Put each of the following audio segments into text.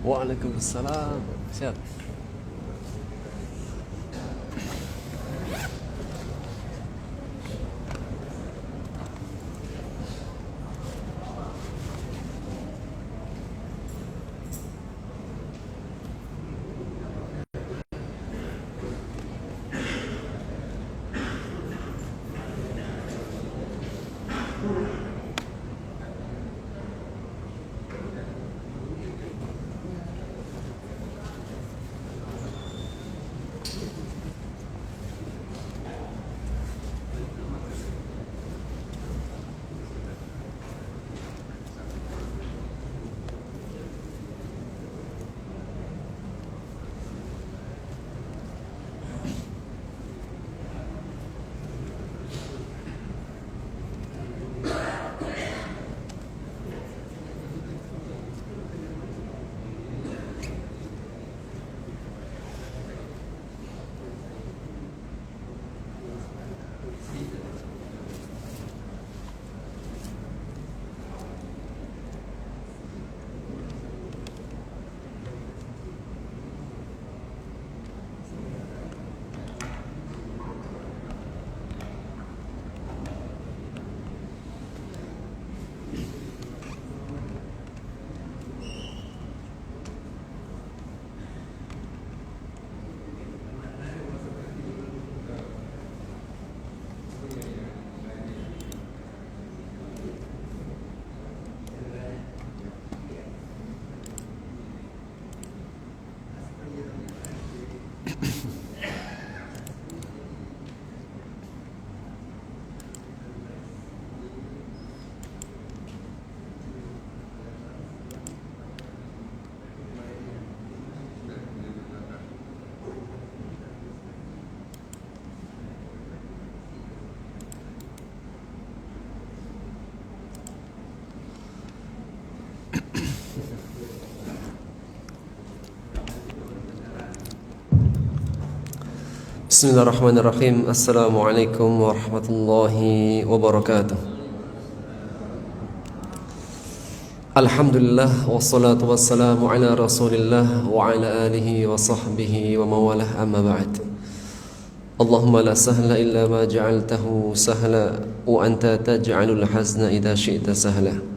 Waalaikumsalam. Siap. Bismillahirrahmanirrahim. Assalamualaikum warahmatullahi wabarakatuh. Alhamdulillah wassalatu wassalamu ala Rasulillah wa ala alihi wa sahbihi wa mawalah, amma ba'd. Allahumma la sahla illa ma ja'altahu sahla wa anta taj'alul hazna idza syi'ta sahla.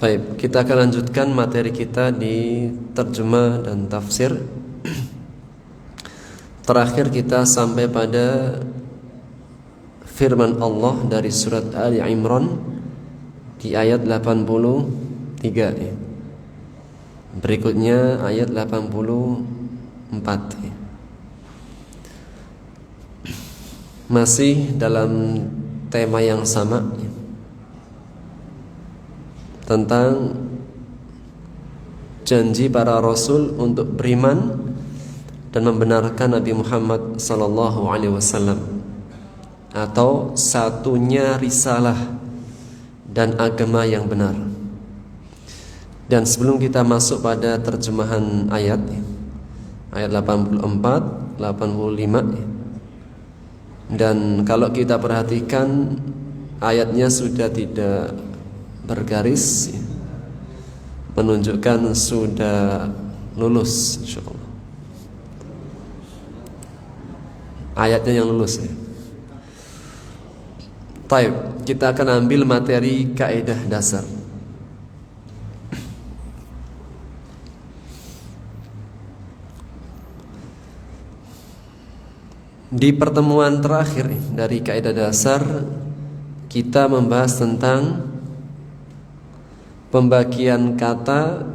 Baik, kita akan lanjutkan materi kita di terjemah dan tafsir. Terakhir kita sampai pada firman Allah dari surat Ali Imran di ayat 83. Berikutnya ayat 84. Masih dalam tema yang sama, tentang janji para rasul untuk beriman dan membenarkan Nabi Muhammad sallallahu alaihi wasallam, atau satunya risalah dan agama yang benar. Dan sebelum kita masuk pada terjemahan ayat 84, 85, dan kalau kita perhatikan ayatnya sudah tidak bergaris, menunjukkan sudah lulus, insyaallah. Ayatnya yang lulus ya. Baik, kita akan ambil materi kaidah dasar. Di pertemuan terakhir dari kaidah dasar, kita membahas tentang pembagian kata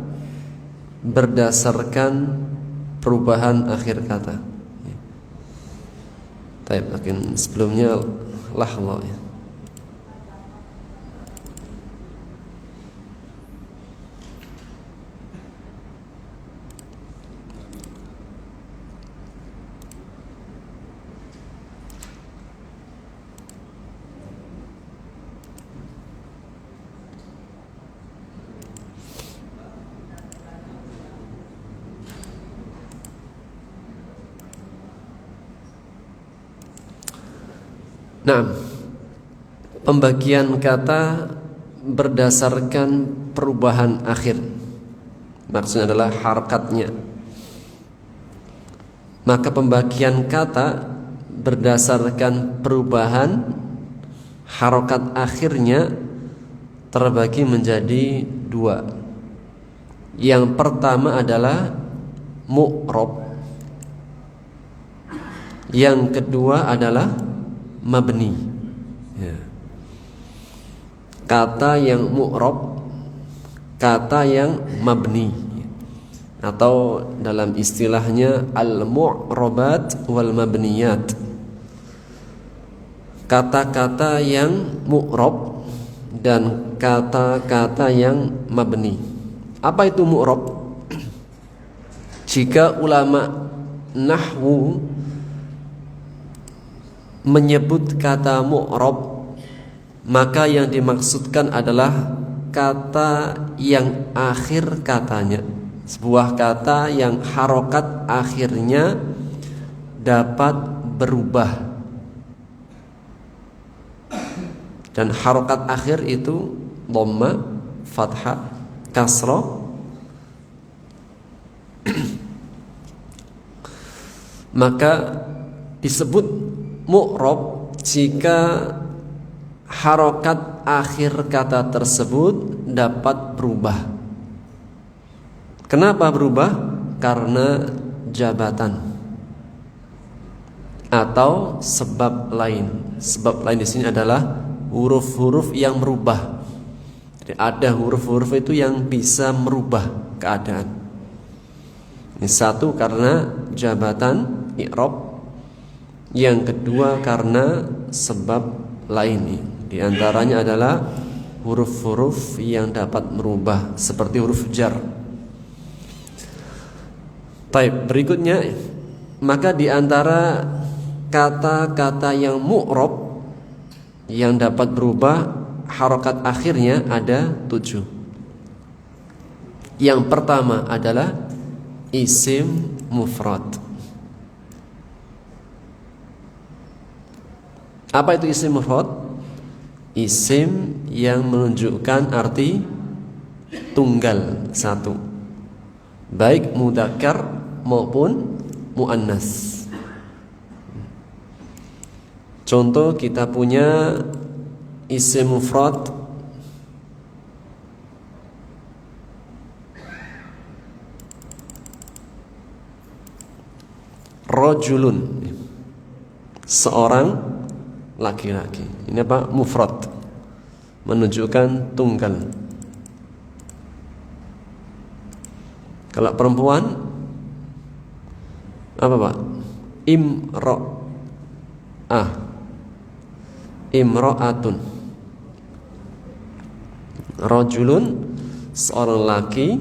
berdasarkan perubahan akhir kata. Baik, mungkin sebelumnya lahlah ya. Nah, pembagian kata berdasarkan perubahan akhir. Maksudnya adalah harakatnya. Maka pembagian kata berdasarkan perubahan harokat akhirnya terbagi menjadi dua. Yang pertama adalah mu'rab, yang kedua adalah mabni. Kata yang mu'rab, kata yang mabni, atau dalam istilahnya al-mu'rabat wal mabniyat. Kata-kata yang mu'rab dan kata-kata yang mabni. Apa itu mu'rab? Jika ulama nahwu menyebut kata mu'rab, maka yang dimaksudkan adalah kata yang akhir katanya, sebuah kata yang harokat akhirnya dapat berubah. Dan harokat akhir itu dhamma, fathah, kasrah. Maka disebut mu'rab jika harokat akhir kata tersebut dapat berubah. Kenapa berubah? Karena jabatan atau sebab lain. Sebab lain di sini adalah huruf-huruf yang merubah. Jadi ada huruf-huruf itu yang bisa merubah keadaan. Ini satu karena jabatan i'rab, yang kedua karena sebab lain. Di antaranya adalah huruf-huruf yang dapat merubah seperti huruf jar. Baik, berikutnya, maka di antara kata-kata yang mu'rab yang dapat berubah harokat akhirnya ada 7. Yang pertama adalah isim mufrad. Apa itu isim mufrad? Isim yang menunjukkan arti tunggal satu, baik mudzakkar maupun muannas. Contoh, kita punya isim mufrad rajulun, seorang laki-laki. Ini apa? Mufrad, menunjukkan tunggal. Kalau perempuan apa Pak? Imra'atun. Rajulun seorang laki,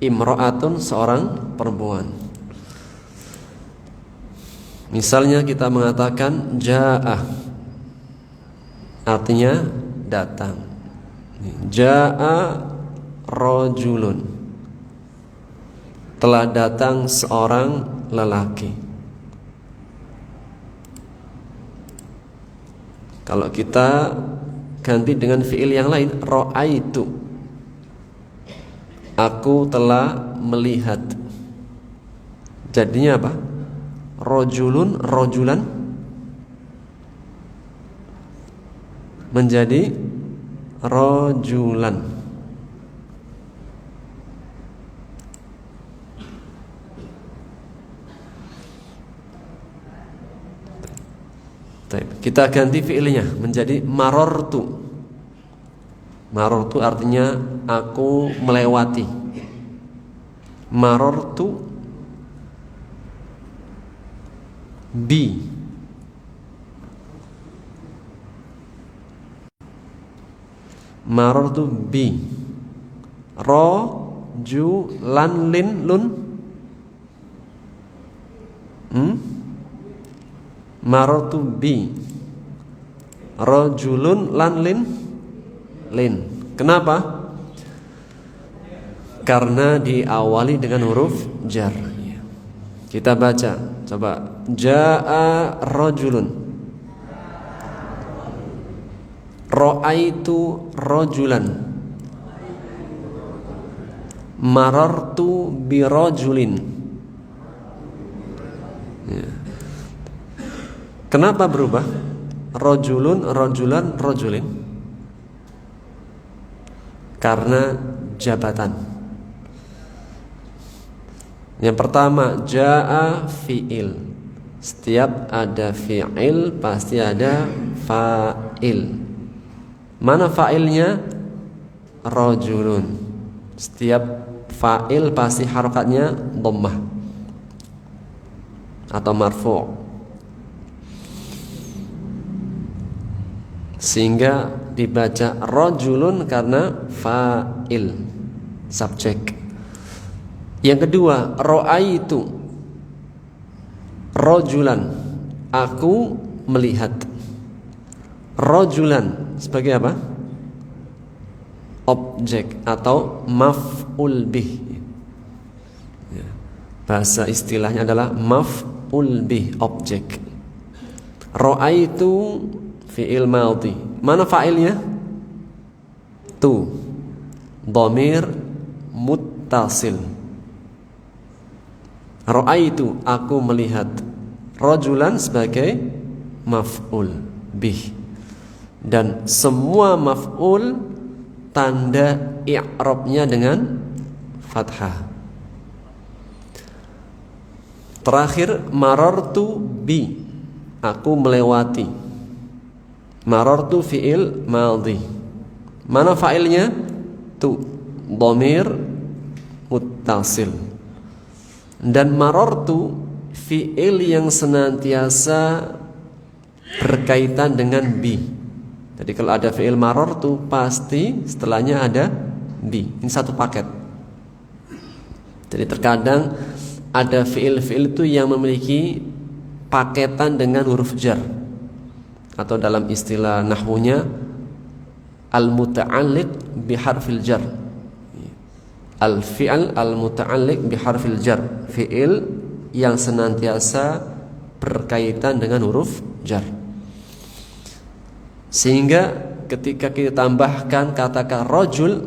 imra'atun seorang perempuan. Misalnya kita mengatakan ja'ah, artinya datang. Ja'a rajulun, telah datang seorang lelaki. Kalau kita ganti dengan fiil yang lain, ra'aitu, aku telah melihat. Jadinya apa? Rajulun, rajulan menjadi rajulan. Kita ganti fiilnya menjadi marortu. Marortu artinya aku melewati. Marortu bi. Marortu bi. Rajulan lin lun. Marortu bi. Rajulun lan lin. Kenapa? Karena diawali dengan huruf jar. Kita baca, coba. Ja'a rajulun. Ra'aitu rajulan. Marartu birajulin. Ya. Kenapa berubah? Rajulun, rajulan, rajulin. Karena jabatan. Yang pertama, jaa fi'il. Setiap ada fi'il pasti ada fa'il. Mana fa'ilnya? Rajulun. Setiap fa'il pasti harokatnya dhammah atau marfu'. Sehingga dibaca rajulun karena fa'il, subjek. Yang kedua, ra'aitu rajulan, aku melihat. Rajulan sebagai apa? Objek atau maf'ul bih. Bahasa istilahnya adalah maf'ul bih, objek. Ra'aitu fi'il madhi. Mana fa'ilnya? Tu. Dhamir muttasil. Ra'aitu, aku melihat. Rajulan sebagai maf'ul bih. Dan semua maf'ul tanda i'rabnya dengan fathah. Terakhir, marartu bi, aku melewati. Marartu fi'il madhi. Mana fa'ilnya? Tu. Dhamir muttasil. Dan marartu fi'il yang senantiasa berkaitan dengan bi. Jadi kalau ada fi'il marartu pasti setelahnya ada bi. Ini satu paket. Jadi terkadang ada fi'il-fi'il itu yang memiliki paketan dengan huruf jar, atau dalam istilah nahwunya al-muta'alliq biharfil jar. Al-fi'al al-muta'alliq biharfil jar, fi'il yang senantiasa berkaitan dengan huruf jar. Sehingga ketika kita tambahkan kata rajul,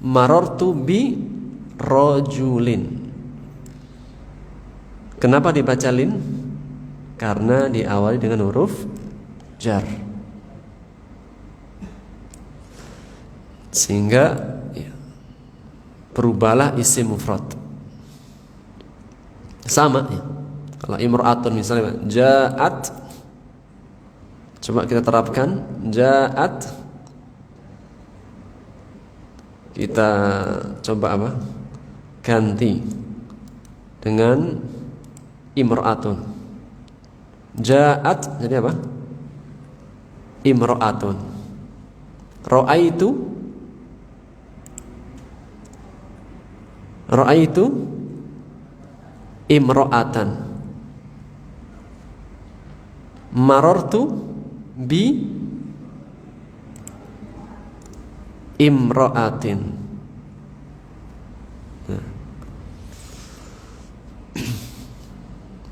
marartu bi rajulin. Kenapa dibaca lin? Karena diawali dengan huruf jar. Sehingga ya, berubahlah isim mufrad. Sama ya. Kalau imra'atun misalnya ja'at, coba kita terapkan ja'at. Kita coba apa? Ganti dengan imra'atun. Ja'at jadi apa? Imra'atun. Ra'aitu imra'atan. Marartu bi imra'atin.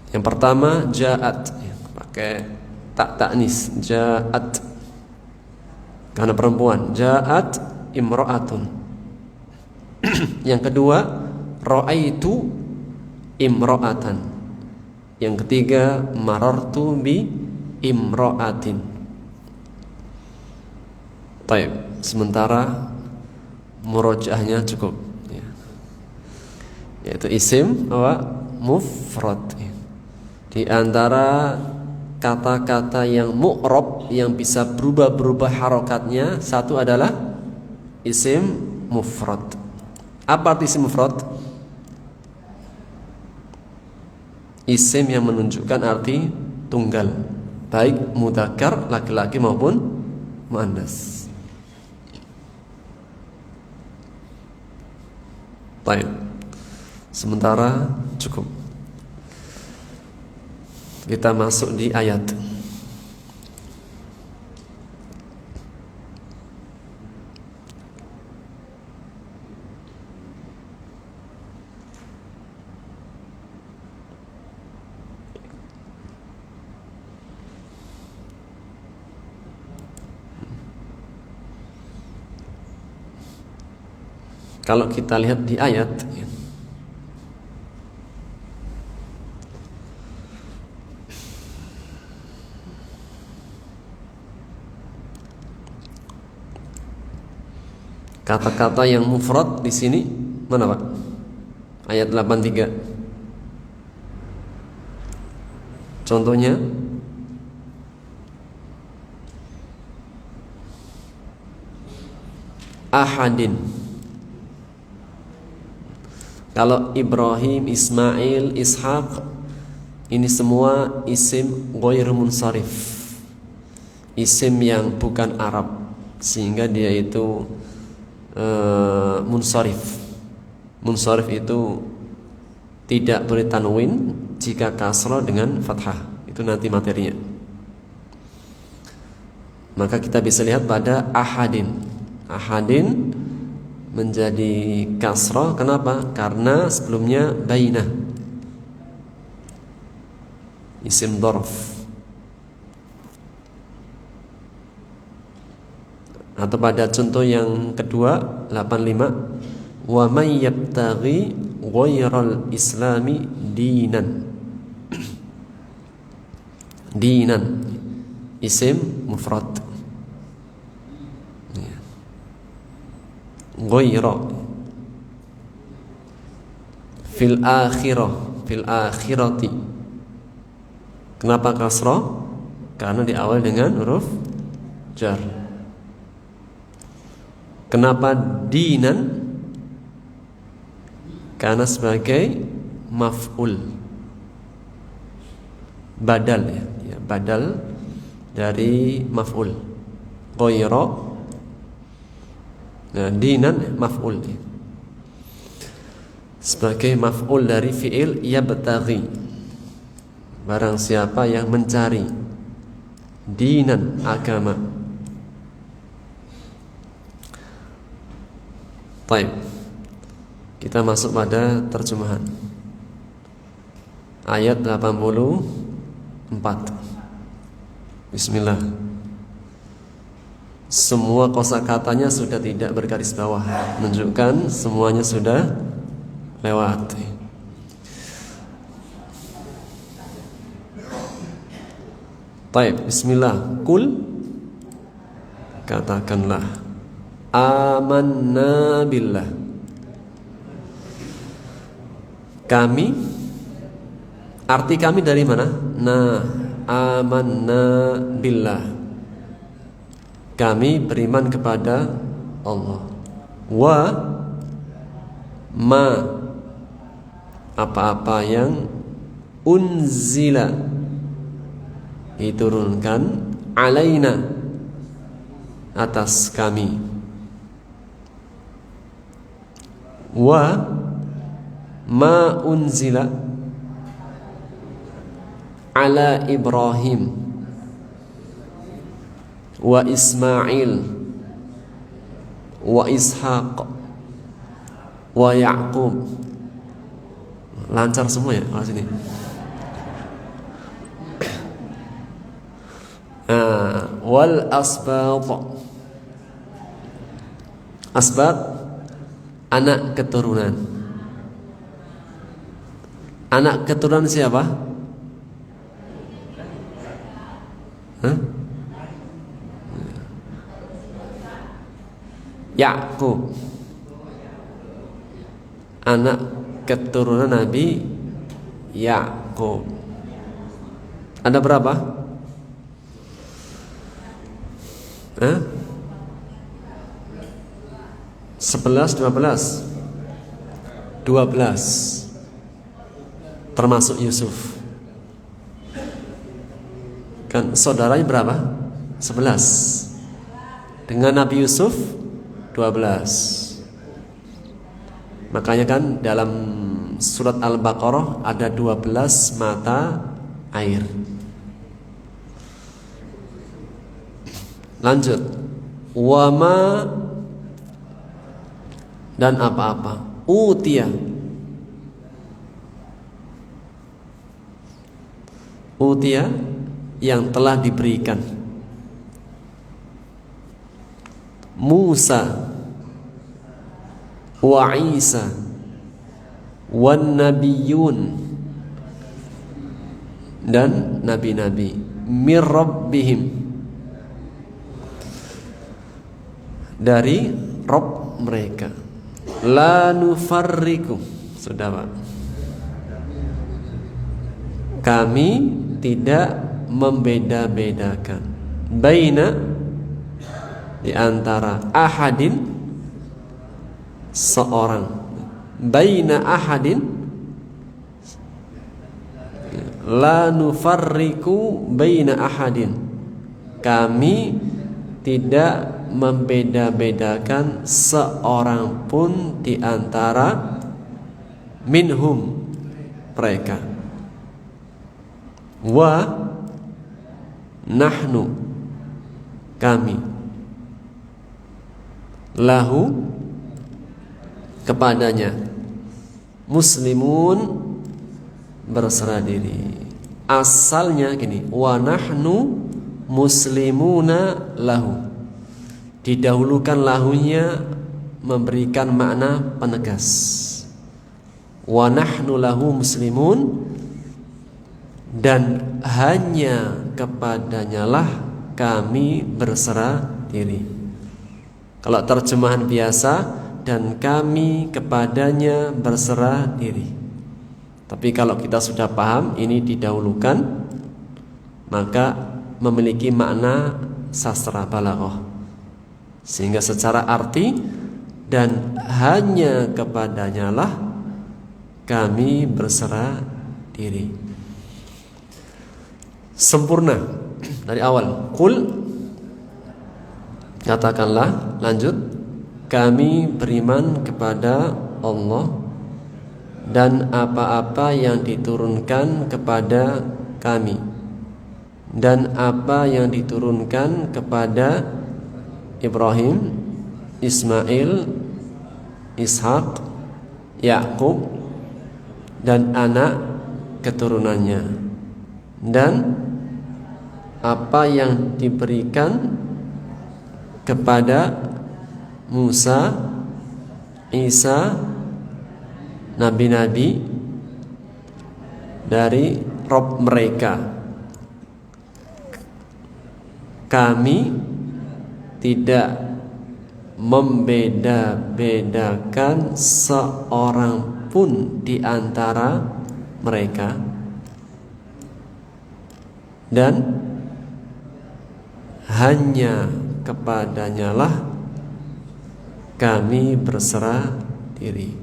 Yang pertama ja'at, pakai tak ta'nis, ja'at karena perempuan, ja'at imra'atun. Yang kedua ra'aitu imra'atan. Yang ketiga marartu bi imra'atin. Baik, sementara murojaahnya cukup ya. Yaitu isim apa? Mufrad ya. Di antara kata-kata yang mu'rab yang bisa berubah-berubah harokatnya, satu adalah isim mufrad. Apa arti isim mufrad? Isim yang menunjukkan arti tunggal, baik mudzakkar laki-laki maupun muannas. Baik. Sementara cukup. Kita masuk di ayat. Kalau kita lihat di ayat, kata-kata yang mufrad di sini mana Pak? Ayat 83. Contohnya ahadin. Kalau Ibrahim, Ismail, Ishaq, ini semua isim ghairu munsharif, isim yang bukan Arab, sehingga dia itu munsharif. Munsharif itu tidak boleh tanwin jika kasrah dengan fathah. Itu nanti materinya. Maka kita bisa lihat pada ahadin. Ahadin menjadi kasrah. Kenapa? Karena sebelumnya bainah, isim dzarf. Atau pada contoh yang kedua 85, wa may yabtaghi ghairal islami dinan. Dinan isim mufrad. Ghaira fil akhirati. Kenapa kasrah? Karena diawali dengan huruf jar. Kenapa dinan? Karena sebagai maf'ul, badal ya, badal dari maf'ul. Ghaira, nah, dinan maf'ul sebagai maf'ul dari fi'il yabtaghi, barang siapa yang mencari, dinan agama. Baik, kita masuk pada terjemahan ayat 84. Bismillah. Semua kosakatanya sudah tidak bergaris bawah, menunjukkan semuanya sudah lewat. Baik, bismillah. Kul, katakanlah, amanna billah, kami. Arti kami dari mana? Nah, amanna billah, kami beriman kepada Allah. Wa ma, apa-apa yang unzila, diturunkan, alaina, atas kami. Wa ma unzila ala Ibrahim wa Ismail wa Ishaq wa Ya'qub. Lancar semua ya kalau sini. Wal asbat. Asbat, anak keturunan. Anak keturunan siapa? Ya'qub, anak keturunan Nabi Ya'qub. Ada berapa? 11, 12, 12, termasuk Yusuf. Kan saudaranya berapa? 11. Dengan Nabi Yusuf 12. Makanya kan dalam surat Al-Baqarah ada 12 mata air. Lanjut. Wama, dan apa-apa. Utia, utia, yang telah diberikan. Musa, wa Isa wan nabiyyun, dan nabi-nabi, mir rabbihim, dari Rabb mereka, la nufarriqu, sudah Pak, kami tidak membeda-bedakan, baina, di antara, ahadin, seorang, baina ahadin, la nufarriqu baina ahadin, kami tidak membeda-bedakan seorang pun di antara, minhum, mereka, wa nahnu, kami, lahu, kepadanya, muslimun, berserah diri. Asalnya gini, wa nahnu muslimuna lahu, didahulukan lahunya memberikan makna penegas. Wa nahnu lahu muslimun, dan hanya kepadanya lah kami berserah diri. Kalau terjemahan biasa, dan kami kepadanya berserah diri. Tapi kalau kita sudah paham ini didahulukan, maka memiliki makna sastra balaghah, sehingga secara arti, dan hanya kepadanya lah kami berserah diri, sempurna dari awal. Qul, katakanlah, lanjut, kami beriman kepada Allah dan apa-apa yang diturunkan kepada kami, dan apa yang diturunkan kepada Ibrahim, Ismail, Ishak, Yakub, dan anak keturunannya, dan apa yang diberikan kepada Musa, Isa, nabi-nabi dari Rabb mereka. Kami tidak membeda-bedakan seorang pun di antara mereka, dan hanya kepadanya lah kami berserah diri.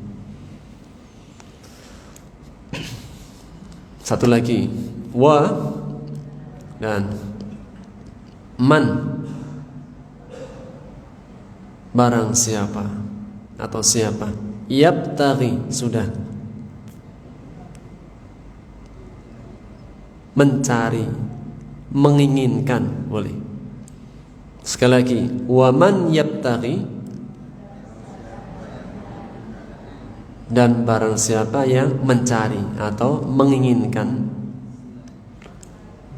Satu lagi, wa dan man, barang siapa atau siapa, yabtaghi, sudah, mencari, menginginkan, boleh. Sekali lagi, wa man yabtaghi, dan barang siapa yang mencari atau menginginkan,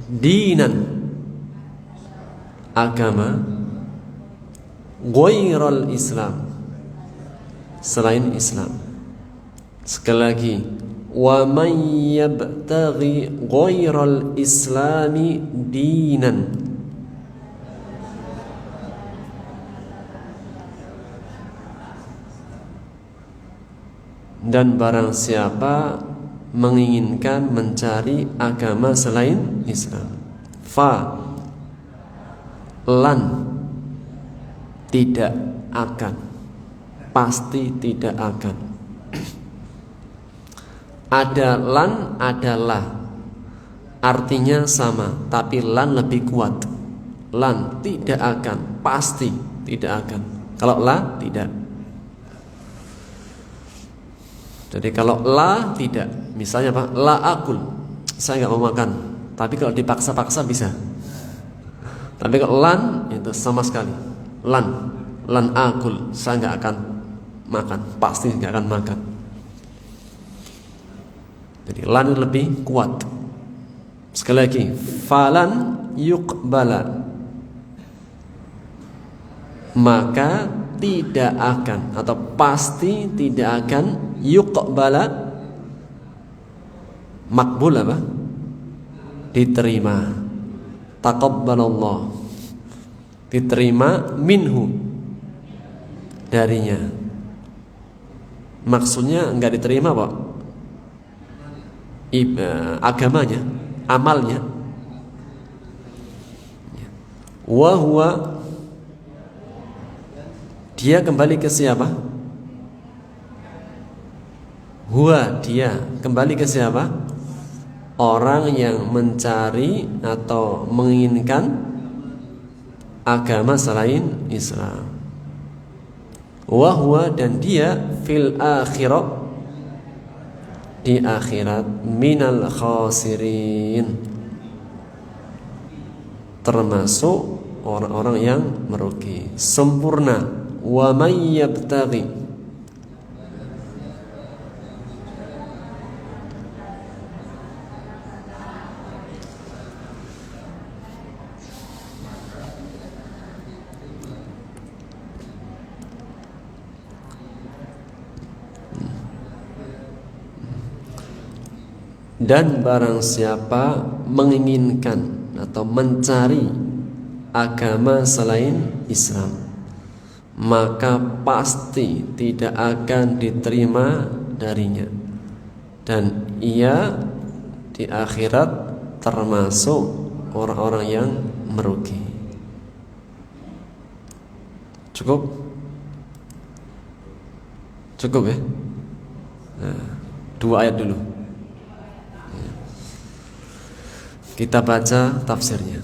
dinan, agama, ghairal Islam, selain Islam. Sekali lagi, wa man yabtaghi ghairal Islami dinan, dan barang siapa menginginkan mencari agama selain Islam. Fa, lan, tidak akan, pasti tidak akan. Ada lan, adalah, artinya sama, tapi lan lebih kuat. Lan, tidak akan, pasti tidak akan. Kalau la, tidak. Jadi kalau la, tidak, misalnya apa? La akul, saya nggak mau makan. Tapi kalau dipaksa-paksa bisa. Tapi kalau lan, itu sama sekali. Lan akul, saya nggak akan makan, pasti nggak akan makan. Jadi lan lebih kuat. Sekali lagi, falan yuqbala, maka tidak akan atau pasti tidak akan yuqbala, makbul apa? Diterima. Taqabbalallah, diterima minhu, darinya. Maksudnya enggak diterima Pak, agamanya, amalnya. Wa huwa, dia kembali ke siapa? Huwa, dia kembali ke siapa? Orang yang mencari atau menginginkan agama selain Islam. Wa huwa, dan dia fil akhirah, di akhirat, minal khasirin, termasuk orang-orang yang merugi. Sempurna. Wa may yabtaghi, dan barang siapa menginginkan atau mencari agama selain Islam, maka pasti tidak akan diterima darinya, dan ia di akhirat termasuk orang-orang yang merugi. Cukup? Cukup ya? Nah, 2 ayat dulu. Kita baca tafsirnya.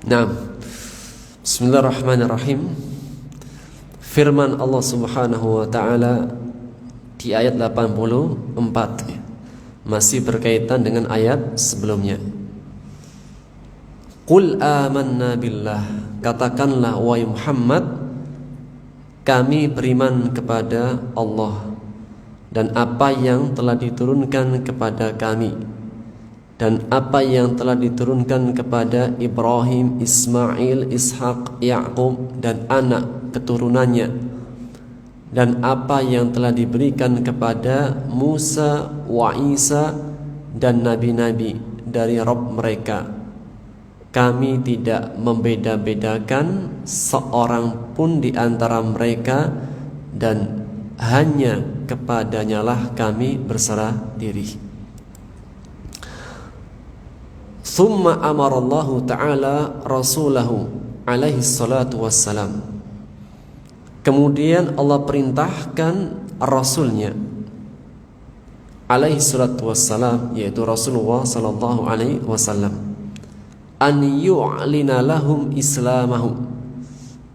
Nah, bismillahirrahmanirrahim. Firman Allah Subhanahu wa taala di ayat 84 masih berkaitan dengan ayat sebelumnya. Qul amanna billah, katakanlah wahai Muhammad, kami beriman kepada Allah dan apa yang telah diturunkan kepada kami, dan apa yang telah diturunkan kepada Ibrahim, Ismail, Ishak, Ya'qub dan anak keturunannya, dan apa yang telah diberikan kepada Musa wa Isa dan nabi-nabi dari Rabb mereka. Kami tidak membeda-bedakan seorang pun di antara mereka, dan hanya kepadanyalah kami berserah diri. Thumma amarallahu ta'ala rasulahu alaihi salatu wassalam, kemudian Allah perintahkan Rasulnya alaihi salatu wassalam, yaitu Rasulullah sallallahu alaihi wasallam, an yu'lina lahum islamahum,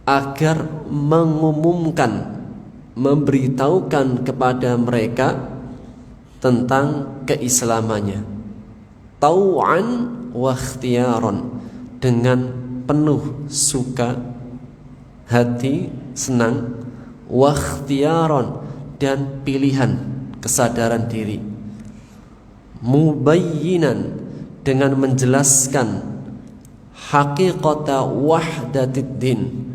agar mengumumkan, memberitahukan kepada mereka tentang keislamannya, tau'an wa ikhtiyaran, dengan penuh suka hati, senang, wa ikhtiyaran, dan pilihan, kesadaran diri, mubayyinan, dengan menjelaskan haqiqata wahdatid din,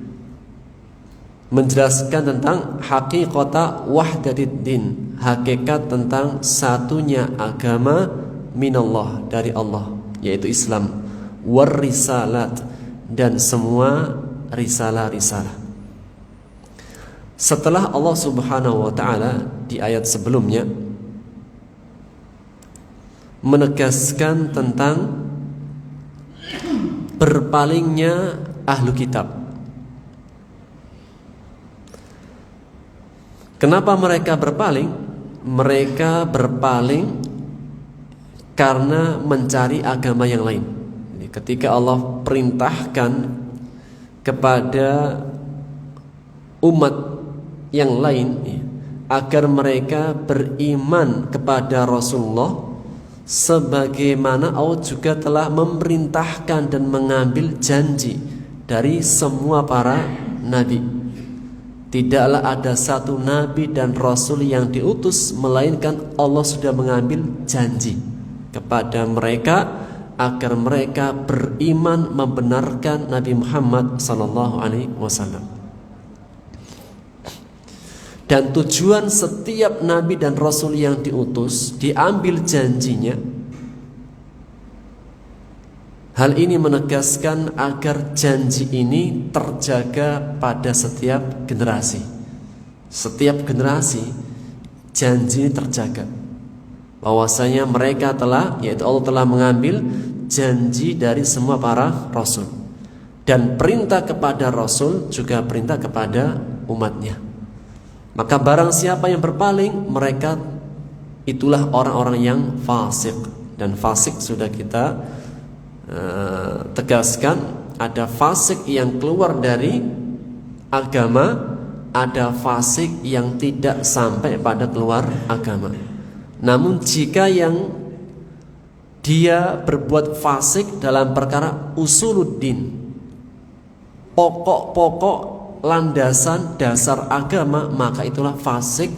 menjelaskan tentang haqiqata wahdatid din, hakikat tentang satunya agama minallah, dari Allah, yaitu Islam, war risalat, dan semua risalah-risalah. Setelah Allah Subhanahu wa ta'ala di ayat sebelumnya menegaskan tentang berpalingnya ahlu kitab, Kenapa mereka berpaling? Mereka berpaling karena mencari agama yang lain. Jadi ketika Allah perintahkan kepada umat yang lain agar mereka beriman kepada Rasulullah, sebagaimana Allah juga telah memerintahkan dan mengambil janji dari semua para nabi. Tidaklah ada satu nabi dan rasul yang diutus melainkan Allah sudah mengambil janji kepada mereka agar mereka beriman membenarkan Nabi Muhammad SAW. Dan tujuan setiap nabi dan rasul yang diutus diambil janjinya. Hal ini menegaskan agar janji ini terjaga pada setiap generasi. Setiap generasi janji ini terjaga. Bahwasanya mereka telah, yaitu Allah telah mengambil janji dari semua para rasul. Dan perintah kepada rasul juga perintah kepada umatnya. Maka barang siapa yang berpaling, mereka itulah orang-orang yang fasik. Dan fasik sudah kita tegaskan, ada fasik yang keluar dari agama, ada fasik yang tidak sampai pada keluar agama. Namun jika yang dia berbuat fasik dalam perkara usuluddin, pokok-pokok landasan dasar agama, maka itulah fasik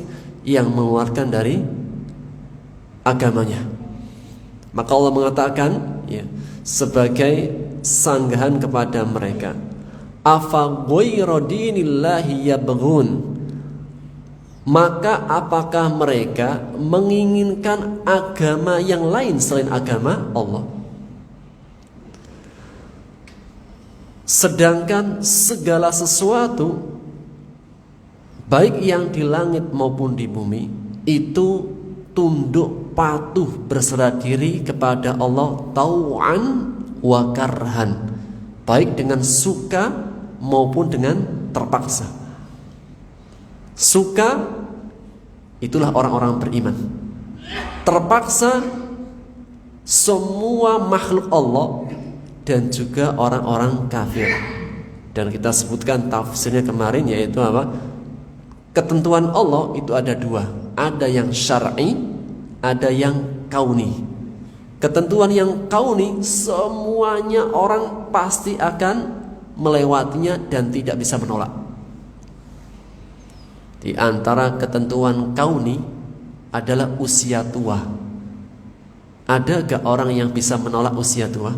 yang mengeluarkan dari agamanya. Maka Allah mengatakan sebagai sanggahan kepada mereka, afa ghayra dinillahi yabghun, maka apakah mereka menginginkan agama yang lain selain agama Allah? Sedangkan segala sesuatu baik yang di langit maupun di bumi itu tunduk patuh berserah diri kepada Allah tau'an wa karhan, baik dengan suka maupun dengan terpaksa. Suka itulah orang-orang beriman. Terpaksa semua makhluk Allah dan juga orang-orang kafir. Dan kita sebutkan tafsirnya kemarin, yaitu apa? Ketentuan Allah itu ada dua, ada yang syar'i, ada yang kauni. Ketentuan yang kauni semuanya orang pasti akan melewatinya dan tidak bisa menolak. Di antara ketentuan kauni adalah usia tua. Ada gak orang yang bisa menolak usia tua?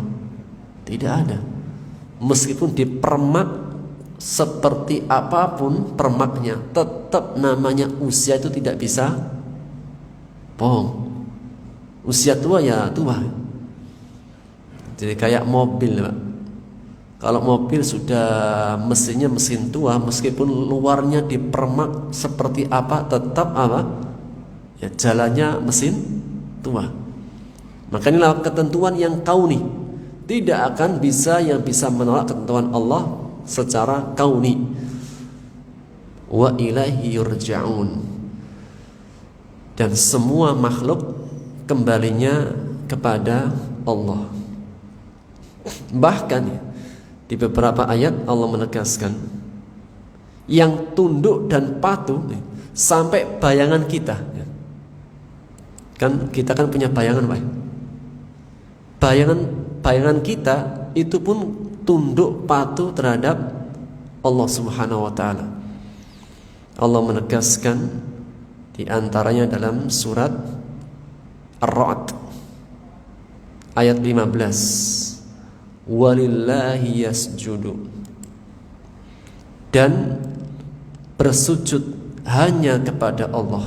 Tidak ada. Meskipun dipermak seperti apapun permaknya, tetap namanya usia itu tidak bisa bohong. Usia tua ya tua. Jadi kayak mobil, Pak. Kalau mobil sudah mesinnya mesin tua, meskipun luarnya dipermak seperti apa, tetap apa? Ya jalannya mesin tua. Maka inilah ketentuan yang kauni. Tidak akan bisa yang bisa menolak ketentuan Allah secara kauni. Wa ilaihi yurja'un. Dan semua makhluk kembalinya kepada Allah. Bahkan di beberapa ayat Allah menegaskan yang tunduk dan patuh sampai bayangan kita. Kan kita kan punya bayangan, Pak. Bayangan kita itu pun tunduk patuh terhadap Allah Subhanahu wa taala. Allah menegaskan di antaranya dalam surat Ar-Ra'd ayat 15. Walillahi yasjudu, dan bersujud hanya kepada Allah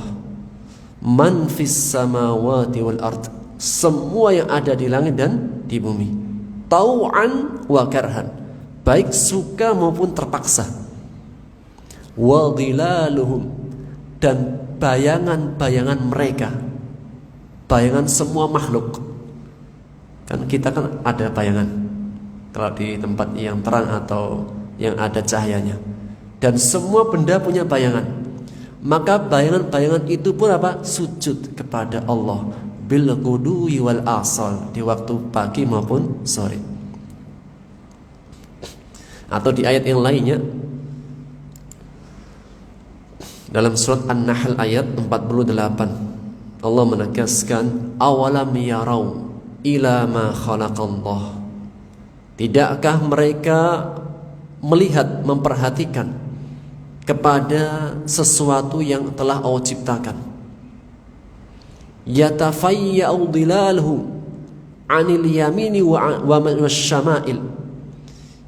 man fis samawati wal ard, semua yang ada di langit dan di bumi, tau'an wa karhan, baik suka maupun terpaksa, wa dhilaluhum, dan bayangan-bayangan mereka, bayangan semua makhluk. Kan kita kan ada bayangan kalau di tempat yang terang atau yang ada cahayanya, dan semua benda punya bayangan. maka bayangan-bayangan itu pun apa? Sujud kepada Allah bil ghudwi wal asal, di waktu pagi maupun sore. Atau di ayat yang lainnya dalam surat An-Nahl ayat 48, Allah menegaskan awalam yarau ila ma khalaqallah. Tidakkah mereka melihat, memperhatikan kepada sesuatu yang telah Allah ciptakan? Yatafayya'u dhilaluhu 'anil yamini wa syama'il,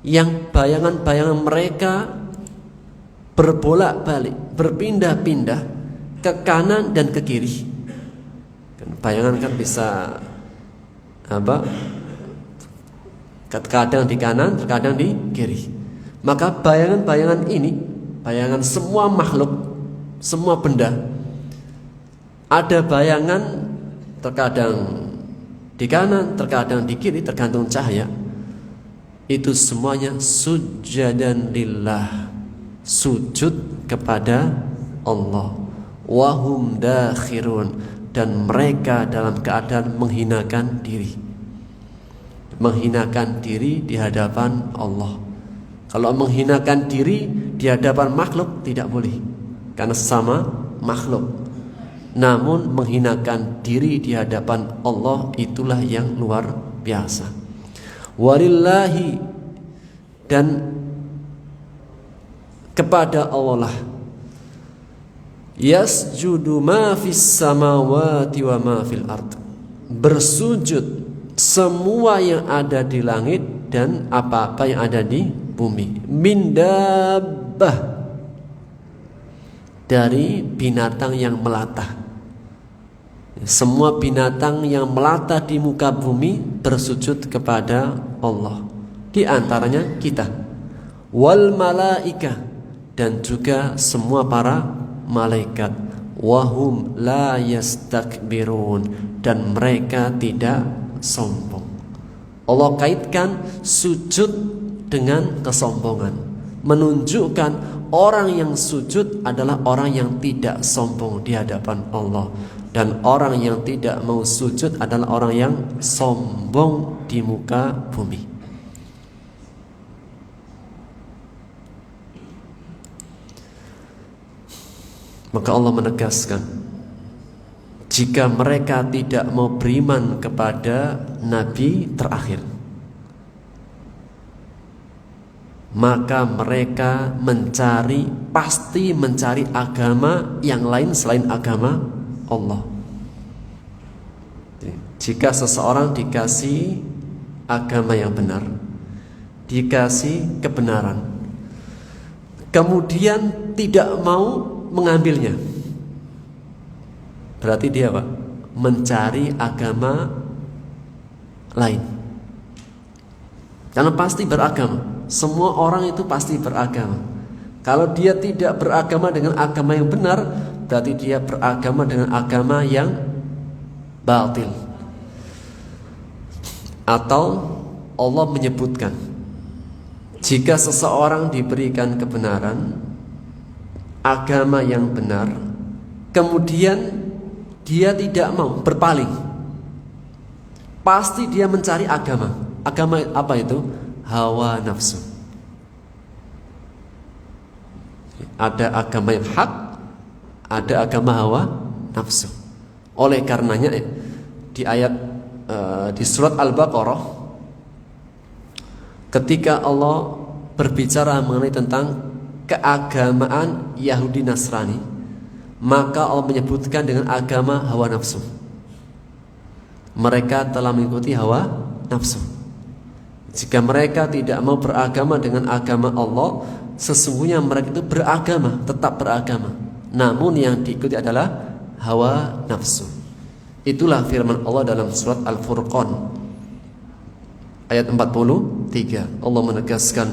yang bayangan-bayangan mereka berbolak-balik, berpindah-pindah ke kanan dan ke kiri. Bayangan kan bisa apa? Kadang di kanan, terkadang di kiri. Maka bayangan-bayangan ini, bayangan semua makhluk, semua benda, ada bayangan terkadang di kanan, terkadang di kiri, tergantung cahaya. Itu semuanya sujadan lillah, sujud kepada Allah. Wahum dakhirun, dan mereka dalam keadaan menghinakan diri, menghinakan diri di hadapan Allah. Kalau menghinakan diri di hadapan makhluk tidak boleh, karena sama makhluk. Namun menghinakan diri di hadapan Allah itulah yang luar biasa. Walillahi, dan kepada Allah lah, yasjudu ma fis samawati wa ma fil ard, bersujud semua yang ada di langit dan apa-apa yang ada di bumi. Min dabbah, dari binatang yang melata. Semua binatang yang melata di muka bumi bersujud kepada Allah. Di antaranya kita. Wal malaika, dan juga semua para malaikat. Wahum la yastakbirun, dan mereka tidak sombong. Allah kaitkan sujud dengan kesombongan, menunjukkan orang yang sujud adalah orang yang tidak sombong di hadapan Allah, dan orang yang tidak mau sujud adalah orang yang sombong di muka bumi. Maka Allah menegaskan, jika mereka tidak mau beriman kepada Nabi terakhir, maka mereka pasti mencari agama yang lain selain agama Allah. Jika seseorang dikasih agama yang benar, dikasih kebenaran, kemudian tidak mau mengambilnya, berarti dia apa? Mencari agama lain. Karena pasti beragama, semua orang itu pasti beragama. Kalau dia tidak beragama dengan agama yang benar, berarti dia beragama dengan agama yang batil. Atau Allah menyebutkan, jika seseorang diberikan kebenaran, agama yang benar, kemudian dia tidak mau berpaling, pasti dia mencari agama. Agama apa itu? Hawa nafsu. Ada agama yang hak, ada agama hawa nafsu. Oleh karenanya di ayat di surat Al-Baqarah, ketika Allah berbicara mengenai tentang keagamaan Yahudi Nasrani, maka Allah menyebutkan dengan agama hawa nafsu. Mereka telah mengikuti hawa nafsu. Jika mereka tidak mau beragama dengan agama Allah, sesungguhnya mereka itu beragama, tetap beragama, namun yang diikuti adalah hawa nafsu. Itulah firman Allah dalam surat Al-Furqan ayat 43. Allah menegaskan,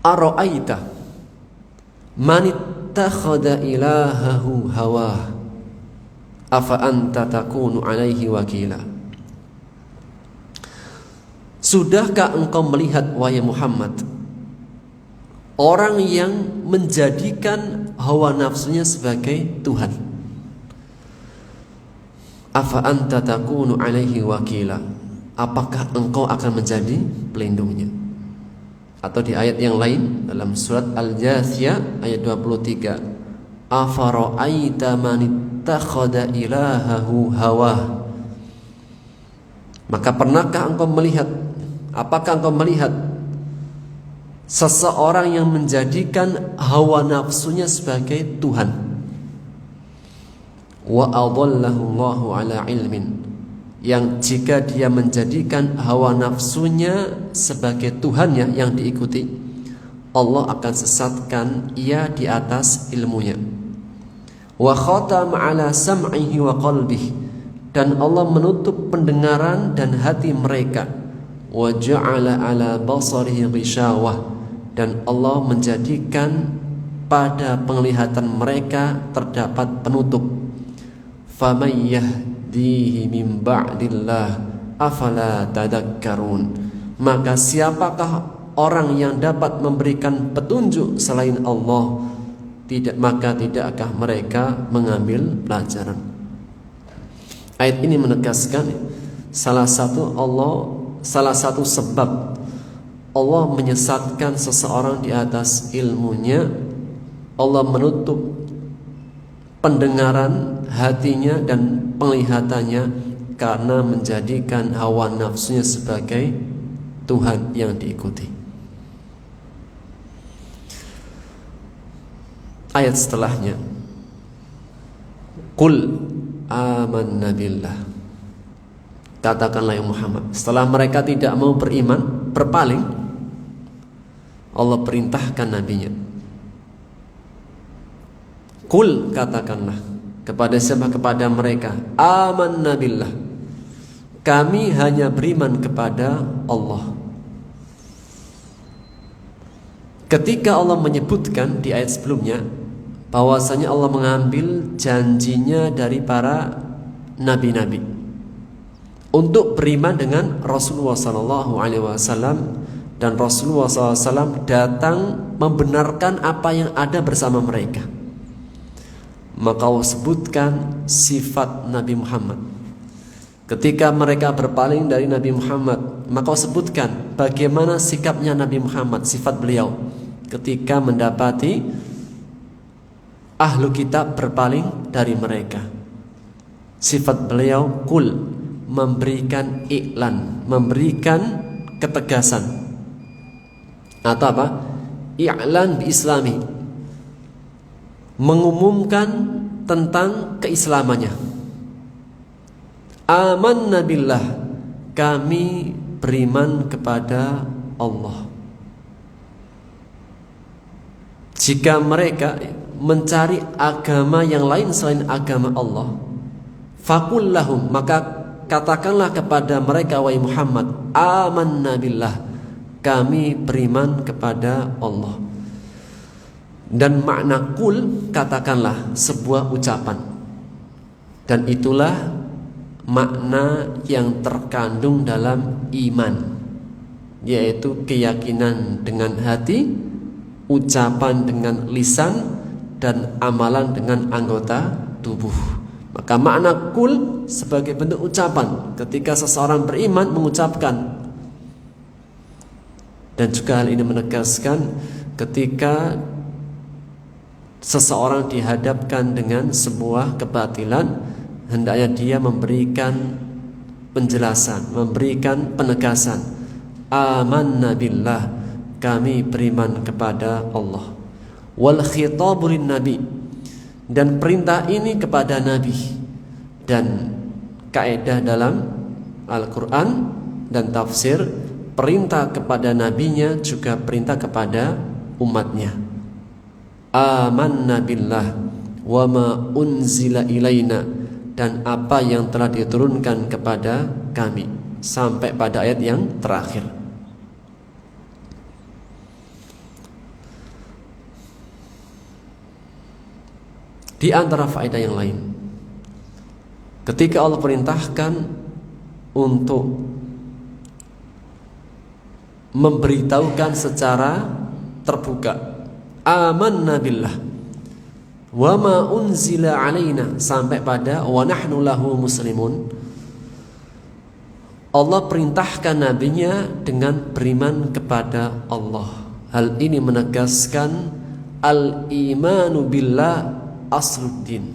Ara'aita man ittakhadha ilahahu hawah afa anta takunu alaihi wakila. Sudahkah engkau melihat, wahai Muhammad, orang yang menjadikan hawa nafsunya sebagai Tuhan. Afa anta takunu alaihi wakila, apakah engkau akan menjadi pelindungnya? Atau di ayat yang lain dalam surat Al-Jathiyah ayat 23, afara'aita man ittakhadha ilahahu hawah, maka pernahkah engkau melihat, apakah engkau melihat seseorang yang menjadikan hawa nafsunya sebagai Tuhan? Wa adallahu Allahu ala ilmin, yang jika dia menjadikan hawa nafsunya sebagai Tuhannya yang diikuti, Allah akan sesatkan ia di atas ilmunya. Wa khatama ala sam'ihi wa qalbihi, dan Allah menutup pendengaran dan hati mereka. Wa ja'ala ala basarihi ghishawah, dan Allah menjadikan pada penglihatan mereka terdapat penutup. Faman yahdihi min ba'dillah afala tadakkarun, maka siapakah orang yang dapat memberikan petunjuk selain Allah, maka tidakkah mereka mengambil pelajaran? Ayat ini menegaskan salah satu sebab Allah menyesatkan seseorang di atas ilmunya, Allah menutup pendengaran hatinya dan penglihatannya karena menjadikan hawa nafsunya sebagai Tuhan yang diikuti. Ayat setelahnya, Qul amanna billah, katakanlah ya Muhammad, setelah mereka tidak mau beriman, berpaling, Allah perintahkan nabinya, Qul, katakanlah kepada siapa? Kepada mereka, amanna billah, kami hanya beriman kepada Allah. Ketika Allah menyebutkan di ayat sebelumnya bahwasanya Allah mengambil janjinya dari para nabi-nabi untuk beriman dengan Rasulullah SAW, dan Rasulullah SAW datang membenarkan apa yang ada bersama mereka, maka Allah sebutkan sifat Nabi Muhammad. Ketika mereka berpaling dari Nabi Muhammad, maka Allah sebutkan bagaimana sikapnya Nabi Muhammad, sifat beliau ketika mendapati ahlu kitab berpaling dari mereka. Sifat beliau Qul, memberikan iklan, memberikan ketegasan, atau apa? I'lan bi islami, mengumumkan tentang keislamannya. Amanna billah, kami beriman kepada Allah. Jika mereka mencari agama yang lain selain agama Allah, faqul lahum, maka katakanlah kepada mereka, wahai Muhammad, amanna billah, kami beriman kepada Allah. Dan makna qul, katakanlah, sebuah ucapan, dan itulah makna yang terkandung dalam iman, yaitu keyakinan dengan hati, ucapan dengan lisan, dan amalan dengan anggota tubuh. Maka makna qul sebagai bentuk ucapan ketika seseorang beriman mengucapkan. Dan juga hal ini menegaskan ketika seseorang dihadapkan dengan sebuah kebatilan, hendaknya dia memberikan penjelasan, memberikan penegasan. Amanna billah, kami beriman kepada Allah. Wal khitabu lin nabi, dan perintah ini kepada nabi. Dan kaidah dalam Al-Quran dan tafsir, perintah kepada nabinya juga perintah kepada umatnya. Amanna billah wa ma unzila ilaina, dan apa yang telah diturunkan kepada kami, sampai pada ayat yang terakhir. Di antara faedah yang lain, ketika Allah perintahkan untuk memberitahukan secara terbuka. Amanna billah wa ma unzila alaina sampai pada wa nahnu lahu muslimun. Allah perintahkan nabinya dengan beriman kepada Allah. Hal ini menegaskan al-imanu billah asluddin.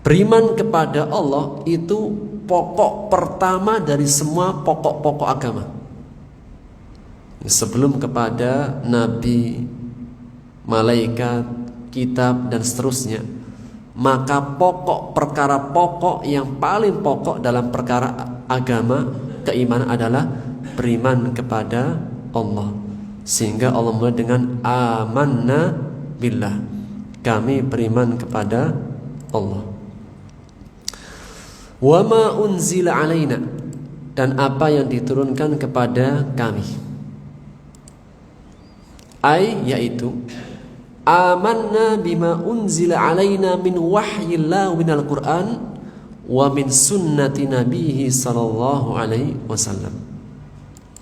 Beriman kepada Allah itu pokok pertama dari semua pokok-pokok agama. Sebelum kepada nabi, malaikat, kitab dan seterusnya, maka pokok perkara pokok yang paling pokok dalam perkara agama keimanan adalah beriman kepada Allah. Sehingga Allah mulai dengan amanna billah, kami beriman kepada Allah. Wa ma unzila alaina, dan apa yang diturunkan kepada kami. Yaitu amanna bima unzila alaina min wahyillah minal Qur'an wa min sunnati nabihi sallallahu alaihi wasallam.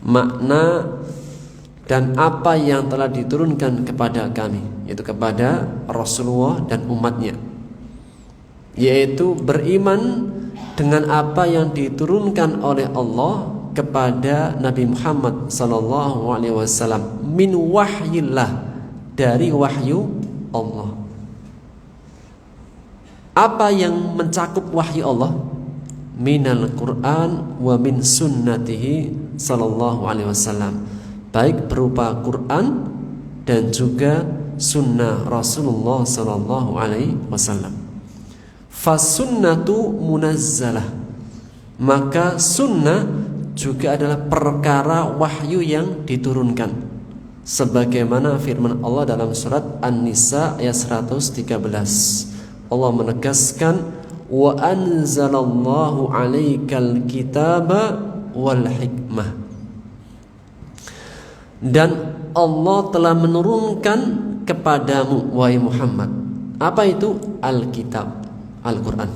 Makna dan apa yang telah diturunkan kepada kami, yaitu kepada Rasulullah dan umatnya, yaitu beriman dengan apa yang diturunkan oleh Allah kepada Nabi Muhammad sallallahu alaihi wasallam min wahyillah, dari wahyu Allah. Apa yang mencakup wahyu Allah? Minal Qur'an wa min sunnatihi sallallahu alaihi wasallam, baik berupa Quran dan juga sunnah Rasulullah sallallahu alaihi wasallam. Fasunnatu munazzalah, maka sunnah juga adalah perkara wahyu yang diturunkan, sebagaimana firman Allah dalam surat An-Nisa ayat 113. Allah menegaskan wa anzalallahu 'alaikal kitaba wal hikmah, dan Allah telah menurunkan kepadamu wahai Muhammad apa itu? Alkitab, Al-Quran,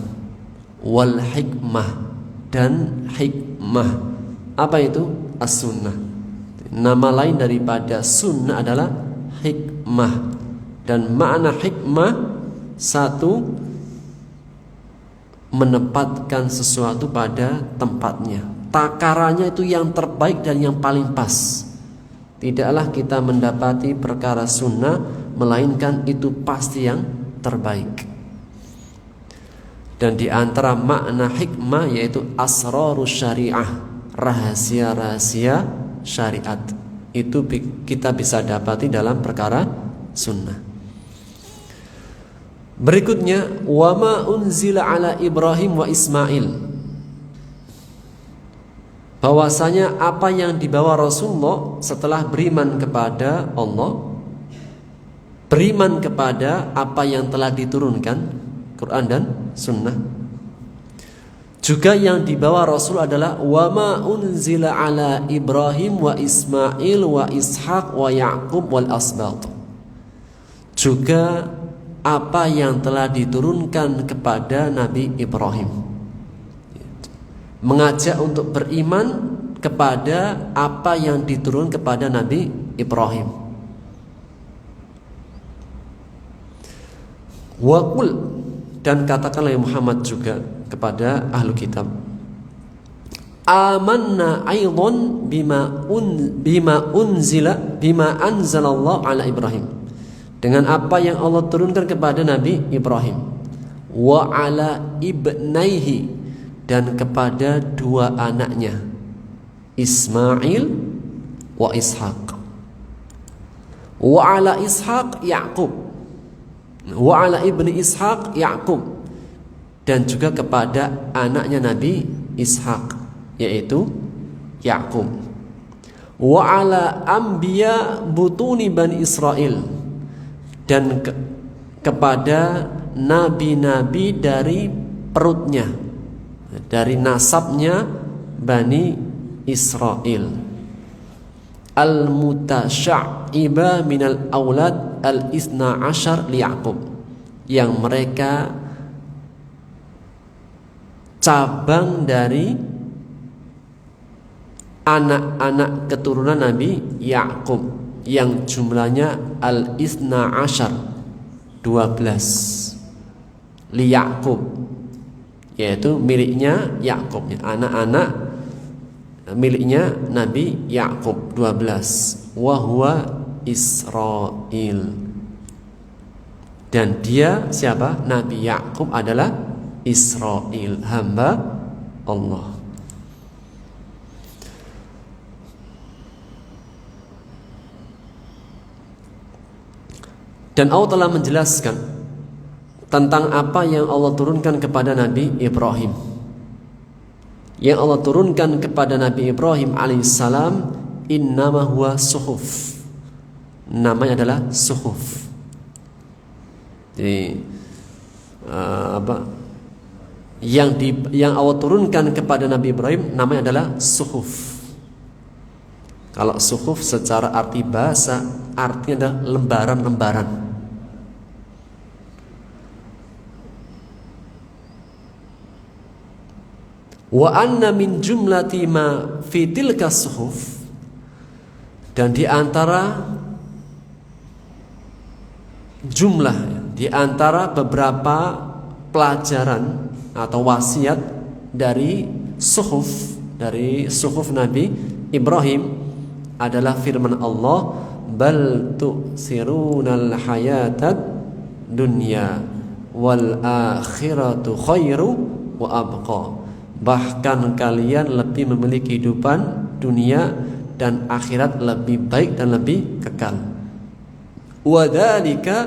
wal hikmah, dan hikmah. Apa itu? As-sunnah. Nama lain daripada sunnah adalah hikmah. Dan makna hikmah, satu, menempatkan sesuatu pada tempatnya, takarannya itu yang terbaik dan yang paling pas. Tidaklah kita mendapati perkara sunnah melainkan itu pasti yang terbaik. Dan di antara makna hikmah yaitu asrarus syariah, rahasia-rahasia syariat, itu kita bisa dapati dalam perkara sunnah. Berikutnya, wa ma unzila ala Ibrahim wa Ismail, bahwasanya apa yang dibawa Rasulullah setelah beriman kepada Allah, beriman kepada apa yang telah diturunkan Quran dan sunnah. Juga yang dibawa Rasul adalah wa ma unzila ala Ibrahim wa Ismail wa Ishaq wa Ya'qub wal asbat. Juga apa yang telah diturunkan kepada Nabi Ibrahim, mengajak untuk beriman kepada apa yang diturunkan kepada Nabi Ibrahim. Wa qul, dan katakanlah Muhammad juga kepada ahlu kitab, amanna aidan bima anzalallahu ala Ibrahim, dengan apa yang Allah turunkan kepada Nabi Ibrahim, wa ala ibnaihi, dan kepada dua anaknya Ismail wa Ishaq, wa ala Ishaq Ya'qub, wa ala ibni Ishaq Ya'qub, dan juga kepada anaknya Nabi Ishaq yaitu Ya'qub, wa ala anbiya butuni Bani Israel, dan kepada nabi-nabi dari perutnya, dari nasabnya Bani Israel, al-mutasya'iba minal aulad al-ithna ashar li Ya'qub, yang mereka cabang dari anak-anak keturunan Nabi Ya'qub, yang jumlahnya al-ithna asyar, 12, li Ya'qub, yaitu miliknya Ya'qub, anak-anak miliknya Nabi Ya'qub, 12, wa huwa Israil, dan dia siapa? Nabi Ya'qub adalah Israil, hamba Allah. Dan Allah telah menjelaskan tentang apa yang Allah turunkan kepada Nabi Ibrahim. Yang Allah turunkan kepada Nabi Ibrahim alaihissalam, innama huwa suhuf, namanya adalah suhuf. Jadi yang Allah turunkan kepada Nabi Ibrahim namanya adalah suhuf. Kalau suhuf secara arti bahasa artinya adalah lembaran-lembaran. Wa anna min jumlati ma fi tilka suhuf, dan di antara jumlah, di antara beberapa pelajaran atau wasiat dari suhuf Nabi Ibrahim adalah firman Allah, bal tu'sirunal hayatad dunya wal akhiratu khairu wa abqa. Bahkan kalian lebih memiliki kehidupan dunia dan akhirat lebih baik dan lebih kekal. Wa dzalika,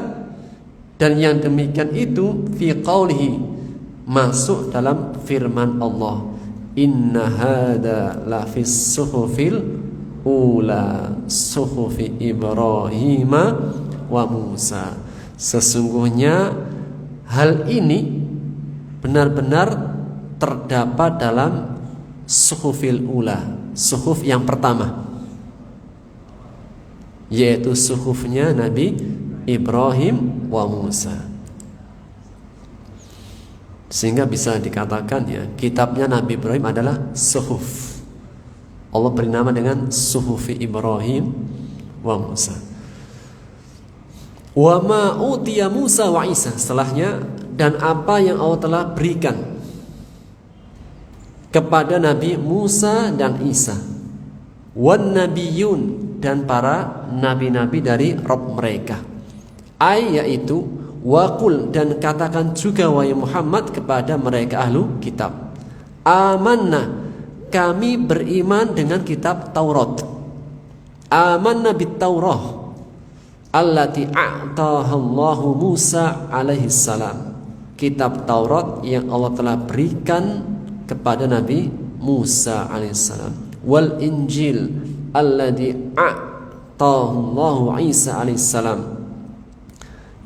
dan yang demikian itu fi qaulihi, masuk dalam firman Allah, inna hada la fis suhufil ula suhufi Ibrahim wa Musa. Sesungguhnya hal ini benar-benar terdapat dalam suhufil ula, suhuf yang pertama, yaitu suhufnya Nabi Ibrahim wa Musa. Sehingga bisa dikatakan ya, kitabnya Nabi Ibrahim adalah suhuf. Allah beri nama dengan suhufi Ibrahim wa Musa. Wa ma utiya Musa wa Isa, setelahnya, dan apa yang Allah telah berikan kepada Nabi Musa dan Isa, wan nabiyun, dan para nabi-nabi dari Rabb mereka, yaitu waqul, dan katakan juga wahai Muhammad kepada mereka ahlu kitab, amanna, kami beriman dengan kitab Taurat, amanna bit Taurah allati a'taha Allahu Musa alaihi salam, kitab Taurat yang Allah telah berikan kepada Nabi Musa alaihissalam, wal Injil alladzi a'tahu Allahu Isa alaihissalam,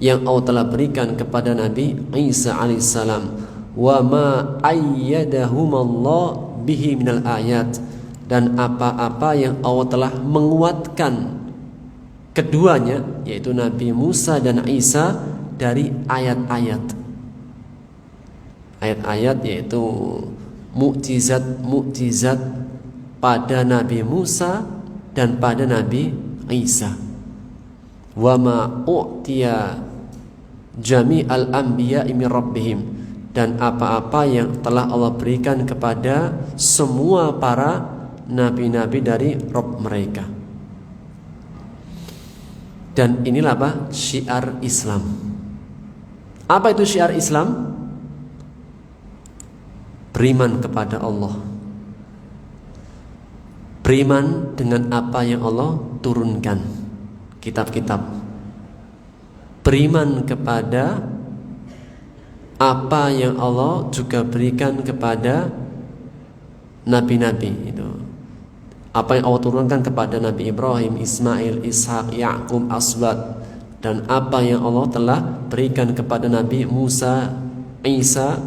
yang Allah telah berikan kepada Nabi Isa alaihissalam, wa ma ayyadahum Allah bihi minal ayat, dan apa-apa yang Allah telah menguatkan keduanya, yaitu Nabi Musa dan Isa, dari ayat-ayat, yaitu mukjizat pada Nabi Musa dan pada Nabi Isa. Wa ma u'tiya jami'al anbiya'i min rabbihim, dan apa-apa yang telah Allah berikan kepada semua para nabi-nabi dari Rabb mereka. Dan inilah apa? Syiar Islam. Apa itu syiar Islam? Beriman kepada Allah, beriman dengan apa yang Allah turunkan, kitab-kitab, beriman kepada apa yang Allah juga berikan kepada nabi-nabi itu. Apa yang Allah turunkan kepada Nabi Ibrahim, Ismail, Ishak, Ya'qub, Asbat, dan apa yang Allah telah berikan kepada Nabi Musa, Isa,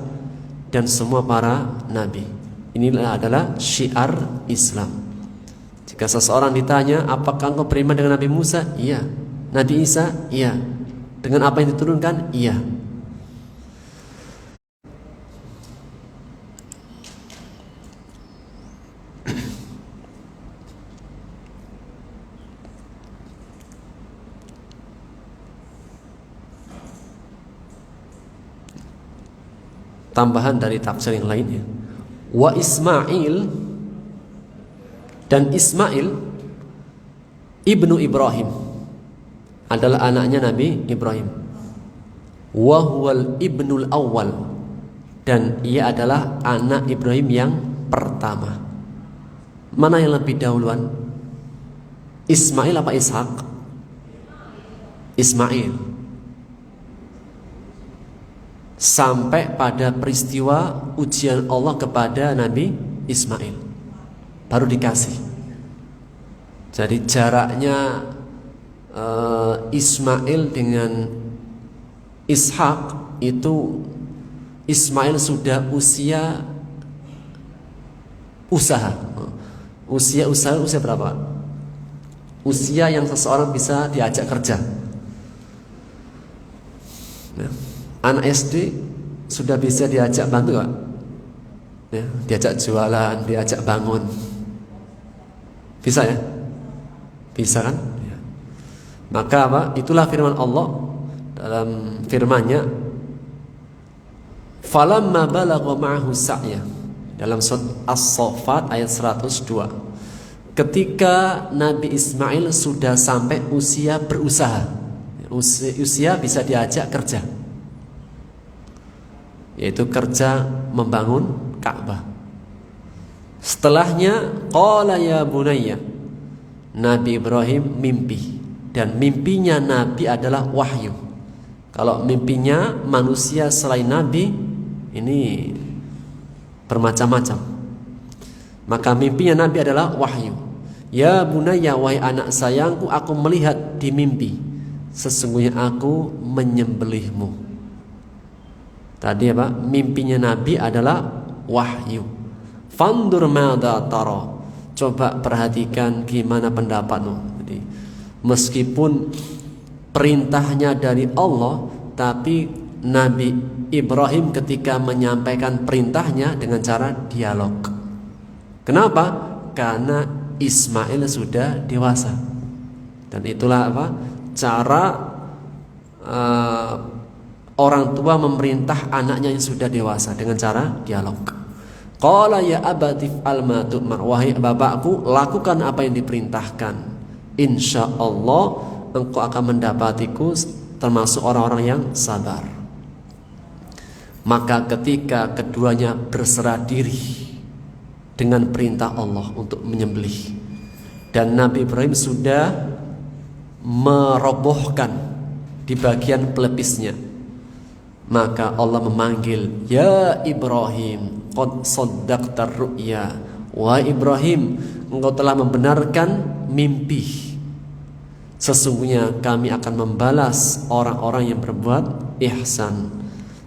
dan semua para nabi. Inilah adalah syiar Islam. Jika seseorang ditanya, apakah engkau beriman dengan Nabi Musa? Iya. Nabi Isa? Iya. Dengan apa yang diturunkan? Iya. tambahan dari tafsir yang lainnya. Wa Ismail, dan Ismail ibnu Ibrahim adalah anaknya Nabi Ibrahim. Wa huwal ibnul awwal, dan ia adalah anak Ibrahim yang pertama. Mana yang lebih dahuluan? Ismail apa Ishak? Ismail. Sampai pada peristiwa ujian Allah kepada Nabi Ismail baru dikasih. Jadi jaraknya Ismail dengan Ishak itu, Ismail sudah usia berapa? Usia yang seseorang bisa diajak kerja. Nah, anak SD sudah bisa diajak bantu gak? Ya, diajak jualan, diajak bangun. Bisa ya? Bisa kan? Ya. Maka apa? Itulah firman Allah dalam firman-Nya, falamma balagha ma'ahu sa'ya, dalam surat As-Saffat ayat 102. Ketika Nabi Ismail sudah sampai usia berusaha, usia bisa diajak kerja, yaitu kerja membangun Ka'bah. Setelahnya qala ya bunayya, Nabi Ibrahim mimpi, dan mimpinya Nabi adalah wahyu. Kalau mimpinya manusia selain Nabi ini bermacam-macam, maka mimpinya Nabi adalah wahyu. Ya bunayya, wahai anak sayangku, aku melihat di mimpi, sesungguhnya aku menyembelihmu. Tadi apa? Mimpinya Nabi adalah wahyu. Fandur madza tara, coba perhatikan gimana pendapatmu. Jadi meskipun perintahnya dari Allah, tapi Nabi Ibrahim ketika menyampaikan perintahnya dengan cara dialog. Kenapa? Karena Ismail sudah dewasa, dan itulah apa? Cara orang tua memerintah anaknya yang sudah dewasa, dengan cara dialog. Qala ya abati fa'al ma tu'mar, wahai bapakku, lakukan apa yang diperintahkan. Insyaallah engkau akan mendapatiku termasuk orang-orang yang sabar. Maka ketika keduanya berserah diri dengan perintah Allah untuk menyembelih, dan Nabi Ibrahim sudah merobohkan di bagian pelepisnya, maka Allah memanggil, ya Ibrahim qad saddaqtar ru'ya, wahai Ibrahim, engkau telah membenarkan mimpi, sesungguhnya kami akan membalas orang-orang yang berbuat ihsan.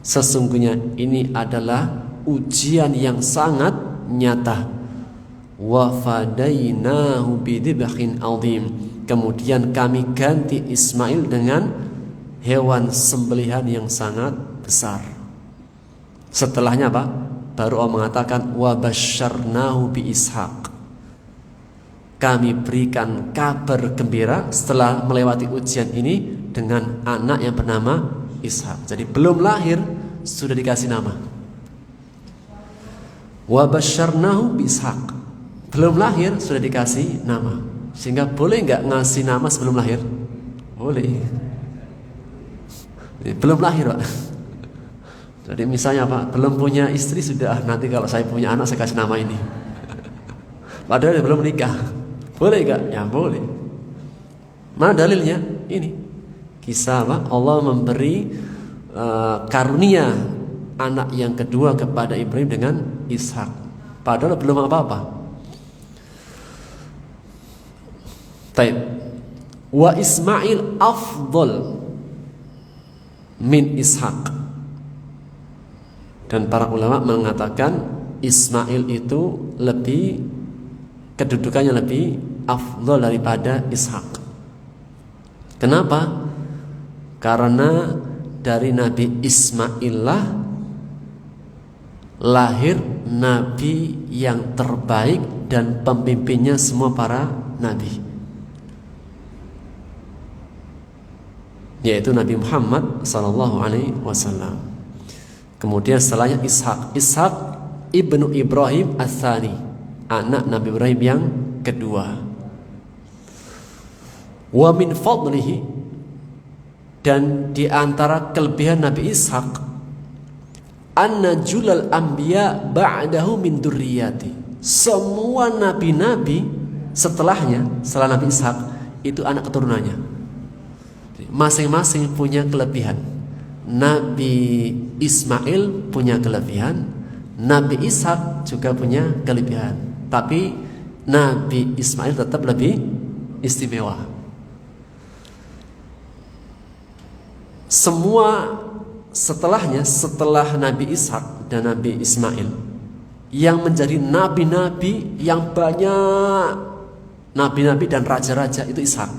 Sesungguhnya ini adalah ujian yang sangat nyata. Wa fadainahu bidibhin adzim, kemudian kami ganti Ismail dengan hewan sembelihan yang sangat besar. Setelahnya apa? Baru Allah mengatakan wa basyarnahu bi Ishaq, kami berikan kabar gembira setelah melewati ujian ini dengan anak yang bernama Ishak. Jadi belum lahir sudah dikasih nama. Wa basyarnahu bi Ishaq, belum lahir sudah dikasih nama. Sehingga boleh nggak ngasih nama sebelum lahir? Boleh. Belum lahir, Pak. Jadi misalnya Pak, belum punya istri, sudah nanti kalau saya punya anak saya kasih nama ini. Padahal belum menikah. Boleh nggak? Ya boleh. Mana dalilnya? Ini kisah Pak, Allah memberi karunia anak yang kedua kepada Ibrahim dengan Ishak, padahal belum apa-apa. Taib. Wa Ismail afdal min Ishak, dan para ulama mengatakan Ismail itu lebih, kedudukannya lebih afdal daripada Ishak. Kenapa? Karena dari Nabi Ismail lah lahir Nabi yang terbaik dan pemimpinnya semua para Nabi, yaitu Nabi Muhammad SAW. Kemudian setelahnya Ishak. Ishak ibnu Ibrahim Ats-Tsani, anak Nabi Ibrahim yang kedua. Wa min fadlihi, dan di antara kelebihan Nabi Ishak, anna julal anbiya ba'dahu min dzurriyyati. Semua nabi-nabi setelahnya, setelah Nabi Ishak, itu anak keturunannya. Masing-masing punya kelebihan. Nabi Ismail punya kelebihan, Nabi Ishak juga punya kelebihan. Tapi Nabi Ismail tetap lebih istimewa. Semua setelahnya, setelah Nabi Ishak dan Nabi Ismail, yang menjadi nabi-nabi yang banyak, nabi-nabi dan raja-raja, itu Ishak.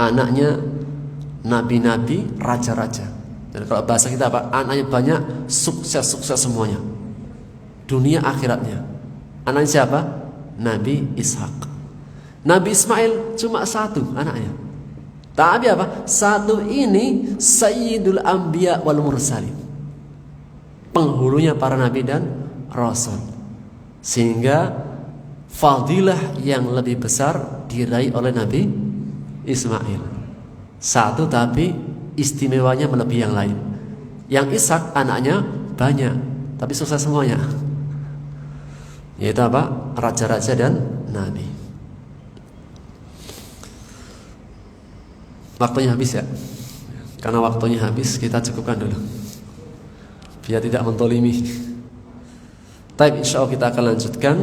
Anaknya nabi-nabi, raja-raja. Dan kalau bahasa kita apa? Anaknya banyak, sukses-sukses semuanya, dunia akhiratnya. Anaknya siapa? Nabi Ishak. Nabi Ismail cuma satu anaknya. Tapi apa? Satu ini Sayyidul Anbiya wal Mursalin, penghulunya para nabi dan rasul. Sehingga fadilah yang lebih besar diraih oleh Nabi Ismail. Satu, tapi istimewanya melebihi yang lain. Yang Ishak anaknya banyak, tapi sukses semuanya. Yaitu apa? Raja-raja dan nabi. Waktunya habis ya. Karena waktunya habis, kita cukupkan dulu, biar tidak mentolimi. Tapi insya Allah kita akan lanjutkan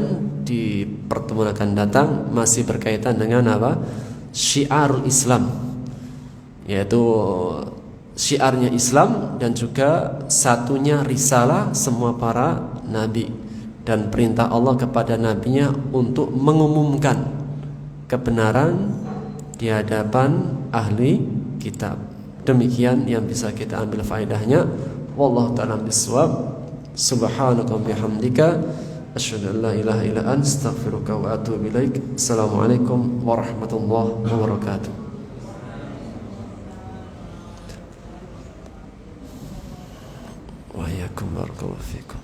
di pertemuan akan datang, masih berkaitan dengan apa? Syiarul Islam, yaitu syiarnya Islam dan juga satunya risalah semua para nabi dan perintah Allah kepada nabinya untuk mengumumkan kebenaran di hadapan ahli kitab. Demikian yang bisa kita ambil faedahnya. Wallahu ta'ala bissawab. Subhanaka wa bihamdika asyhadu an la ilaha illa anta astaghfiruka wa atubu ilaik. Assalamualaikum warahmatullahi wabarakatuh. Wa iyyakum barakallahu fikum.